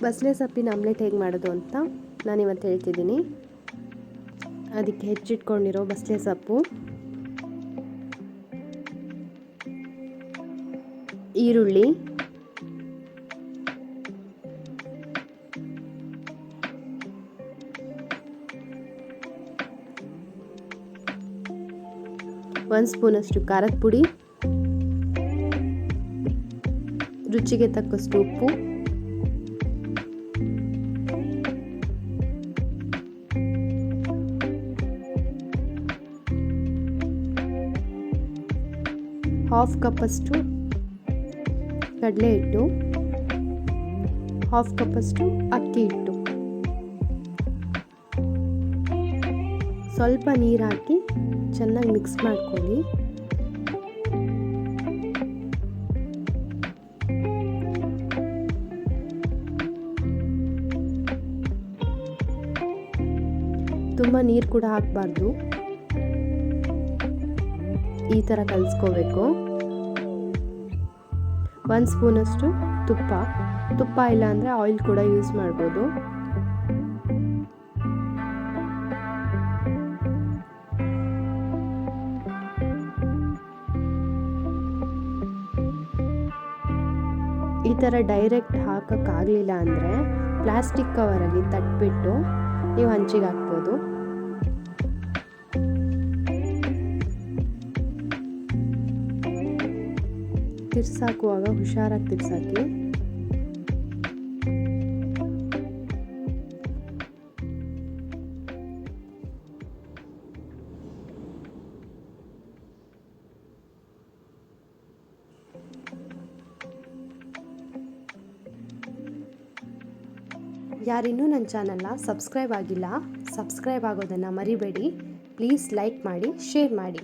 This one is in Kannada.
ಬಸಳೆ ಸೊಪ್ಪಿನ ಆಮ್ಲೆಟ್ ಹೇಗೆ ಮಾಡೋದು ಅಂತ ನಾನಿವತ್ತು ಹೇಳ್ತಿದ್ದೀನಿ. ಅದಕ್ಕೆ ಹೆಚ್ಚಿಟ್ಕೊಂಡಿರೋ ಬಸಳೆ ಸೊಪ್ಪು, ಈರುಳ್ಳಿ, ಒಂದು ಸ್ಪೂನಷ್ಟು ಖಾರದ ಪುಡಿ, ರುಚಿಗೆ ತಕ್ಕಷ್ಟು ಉಪ್ಪು, ಹಾಫ್ ಕಪ್ಪಷ್ಟು ಕಡಲೆ ಹಿಟ್ಟು, ಹಾಫ್ ಕಪ್ಪಷ್ಟು ಅಕ್ಕಿ ಹಿಟ್ಟು, ಸ್ವಲ್ಪ ನೀರು ಹಾಕಿ ಚೆನ್ನಾಗಿ ಮಿಕ್ಸ್ ಮಾಡ್ಕೊಳ್ಳಿ. ತುಂಬ ನೀರು ಕೂಡ ಹಾಕಬಾರ್ದು, ಈ ಥರ ಕಲಿಸ್ಕೋಬೇಕು. 1 ಸ್ಪೂನಷ್ಟು ತುಪ್ಪ ಇಲ್ಲ ಅಂದರೆ ಆಯಿಲ್ ಕೂಡ ಯೂಸ್ ಮಾಡ್ಬೋದು. ಈ ಥರ ಡೈರೆಕ್ಟ್ ಹಾಕೋಕ್ಕಾಗಲಿಲ್ಲ ಅಂದರೆ ಪ್ಲಾಸ್ಟಿಕ್ ಕವರಲ್ಲಿ ತಟ್ಬಿಟ್ಟು ನೀವು ಹಂಚಿಗೆ ಹಾಕ್ಬೋದು. ತಿರ್ಸಾಕುವಾಗ ಹುಷಾರಾಗಿ ತಿರ್ಸಾಕಿ. ಯಾರಿನ್ನೂ ನನ್ನ ಚಾನಲ್ನ ಸಬ್ಸ್ಕ್ರೈಬ್ ಆಗಿಲ್ಲ, ಸಬ್ಸ್ಕ್ರೈಬ್ ಆಗೋದನ್ನು ಮರಿಬೇಡಿ. ಪ್ಲೀಸ್ ಲೈಕ್ ಮಾಡಿ, ಶೇರ್ ಮಾಡಿ.